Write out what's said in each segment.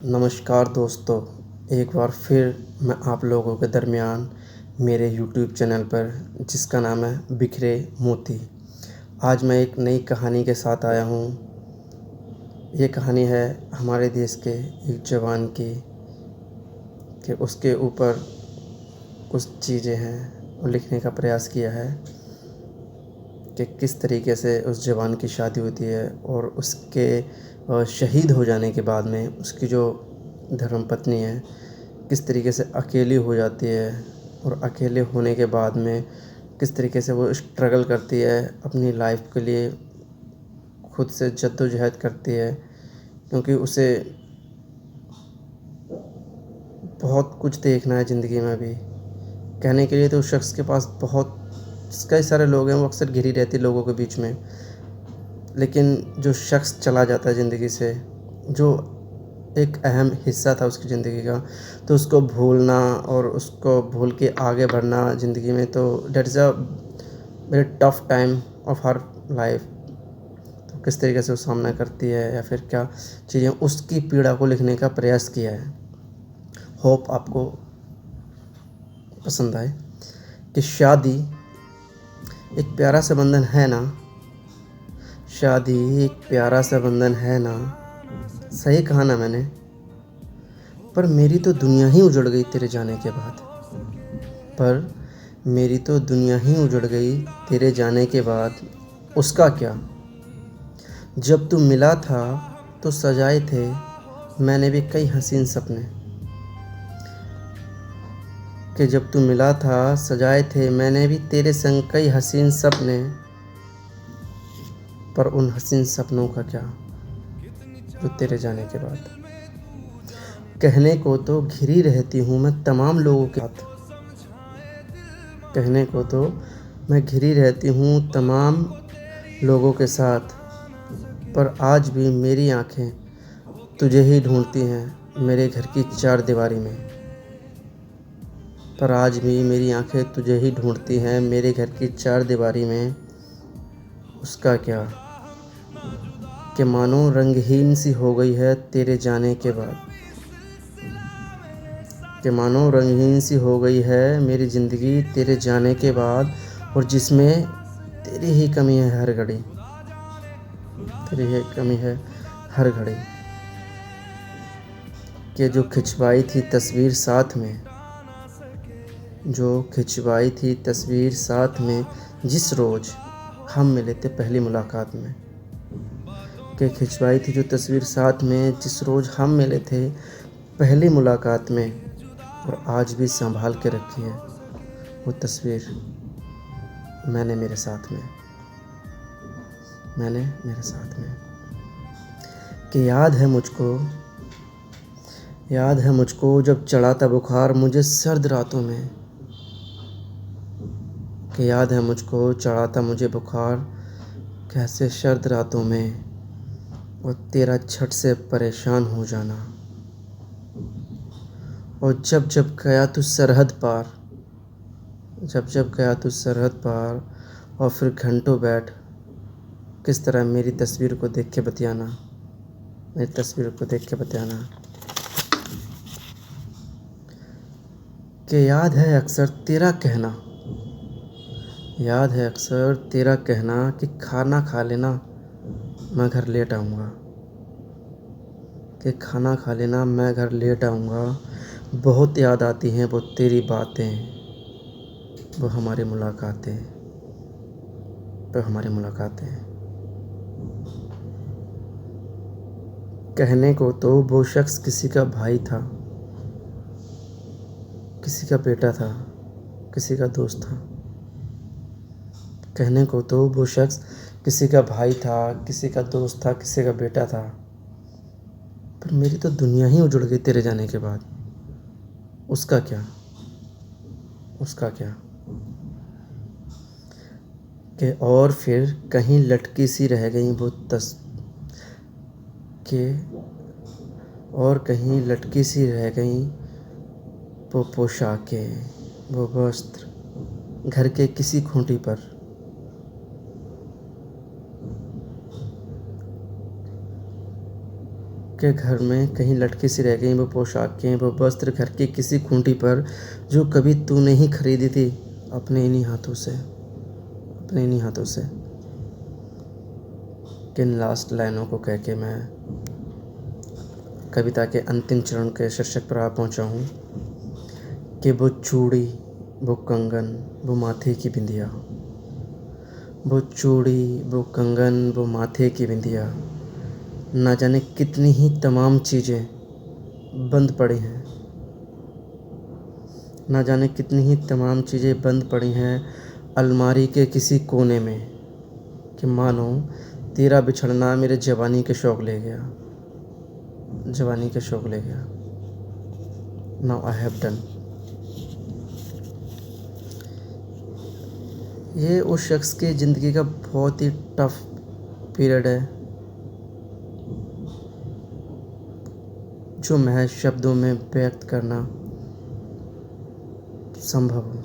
नमस्कार दोस्तों, एक बार फिर मैं आप लोगों के दरमियान मेरे यूट्यूब चैनल पर जिसका नाम है बिखरे मोती। आज मैं एक नई कहानी के साथ आया हूँ। ये कहानी है हमारे देश के एक जवान की कि उसके ऊपर कुछ चीज़ें हैं वो लिखने का प्रयास किया है कि किस तरीके से उस जवान की शादी होती है और उसके शहीद हो जाने के बाद में उसकी जो धर्मपत्नी है किस तरीके से अकेली हो जाती है और अकेले होने के बाद में किस तरीके से वो स्ट्रगल करती है अपनी लाइफ के लिए, खुद से जद्दोजहद करती है क्योंकि उसे बहुत कुछ देखना है ज़िंदगी में भी। कहने के लिए तो उस शख्स के पास बहुत कई सारे लोग हैं, वो अक्सर घिरी रहती है लोगों के बीच में, लेकिन जो शख्स चला जाता है ज़िंदगी से, जो एक अहम हिस्सा था उसकी ज़िंदगी का, तो उसको भूलना और उसको भूल के आगे बढ़ना ज़िंदगी में, तो that is a very tough time of her life. तो किस तरीके से वो सामना करती है या फिर क्या चीज़ें, उसकी पीड़ा को लिखने का प्रयास किया है। होप आपको पसंद आए कि शादी एक प्यारा सा बंधन है ना, शादी एक प्यारा सा बंधन है ना। सही कहा ना मैंने? पर मेरी तो दुनिया ही उजड़ गई तेरे जाने के बाद। पर मेरी तो दुनिया ही उजड़ गई तेरे जाने के बाद। उसका क्या? जब तू मिला था तो सजाए थे मैंने भी कई हसीन सपने, कि जब तू मिला था सजाए थे मैंने भी तेरे संग कई हसीन सपने। पर उन हसीन सपनों का क्या जो तेरे जाने के बाद। कहने को तो घिरी रहती हूँ मैं तमाम लोगों के साथ, कहने को तो मैं घिरी रहती हूँ तमाम लोगों के साथ, पर आज भी मेरी आँखें तुझे ही ढूंढती हैं मेरे घर की चार दीवारी में। पर आज भी मेरी आँखें तुझे ही ढूंढती हैं मेरे घर की चार दीवारी में। उसका क्या कि मानो रंगहीन सी हो गई है तेरे जाने के बाद, कि मानो रंगहीन सी हो गई है मेरी ज़िंदगी तेरे जाने के बाद, और जिसमें तेरी ही कमी है हर घड़ी, तेरी ही कमी है हर घड़ी। कि जो खिंचवाई थी तस्वीर साथ में, जो खिंचवाई थी तस्वीर साथ में जिस रोज़ हम मिले थे पहली मुलाकात में, कि खिंचवाई थी जो तस्वीर साथ में जिस रोज़ हम मिले थे पहली मुलाकात में, और आज भी संभाल के रखी है वो तस्वीर मैंने मेरे साथ में, मैंने मेरे साथ में। कि याद है मुझको जब चढ़ा था बुखार मुझे सर्द रातों में, कि याद है मुझको चढ़ा था मुझे बुखार कैसे सर्द रातों में, और तेरा झट से परेशान हो जाना। और जब जब गया तू सरहद पार, जब जब गया तू सरहद पार, और फिर घंटों बैठ किस तरह मेरी तस्वीर को देख के बतियाना, मेरी तस्वीर को देख के बतियाना। कि याद है अक्सर तेरा कहना, याद है अक्सर तेरा कहना कि खाना खा लेना मैं घर लेट आऊँगा, कि खाना खा लेना मैं घर लेट आऊँगा। बहुत याद आती हैं वो तेरी बातें, वो हमारी मुलाकातें, वो हमारी मुलाकातें। कहने को तो वो शख्स किसी का भाई था, किसी का बेटा था, किसी का दोस्त था। कहने को तो वो शख्स किसी का भाई था, किसी का दोस्त था, किसी का बेटा था, पर मेरी तो दुनिया ही उजड़ गई तेरे जाने के बाद। उसका क्या? उसका क्या? कि और फिर कहीं लटकी सी रह गई वो के और कहीं लटकी सी रह गई वो पोशाकें, वो वस्त्र घर के किसी खूंटी पर। के घर में कहीं लटकी सी रह गई वो पोशाकें, वो वस्त्र घर की किसी खूंटी पर जो कभी तूने ही खरीदी थी अपने इन्हीं हाथों से, अपने इन्हीं हाथों से। किन लास्ट लाइनों को कह के मैं कविता के अंतिम चरण के शीर्षक पर आ पहुँचा हूँ कि वो चूड़ी, वो कंगन, वो माथे की बिंदिया, वो चूड़ी, वो कंगन, वो माथे की बिंदिया, ना जाने कितनी ही तमाम चीज़ें बंद पड़ी हैं, ना जाने कितनी ही तमाम चीज़ें बंद पड़ी हैं अलमारी के किसी कोने में, कि मानो तेरा बिछड़ना मेरे जवानी के शौक़ ले गया, जवानी के शौक़ ले गया। Now I have done. ये उस शख्स की ज़िंदगी का बहुत ही टफ पीरियड है जो महज शब्दों में व्यक्त करना संभव हो।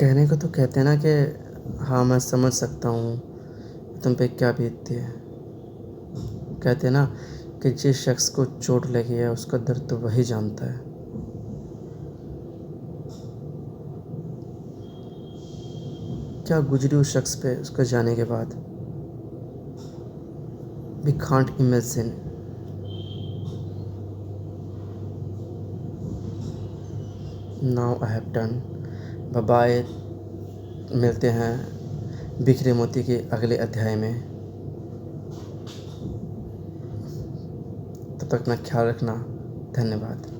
कहने को तो कहते हैं ना कि हाँ मैं समझ सकता हूँ तुम पे क्या बीतती है। कहते हैं ना कि जिस शख्स को चोट लगी है उसका दर्द तो वही जानता है। क्या गुजरी उस शख्स पे उसके जाने के बाद। We can't imagine. Now I have done. Bye bye. मिलते हैं बिखरे मोती के अगले अध्याय में। तब तक अपना ख्याल रखना। धन्यवाद।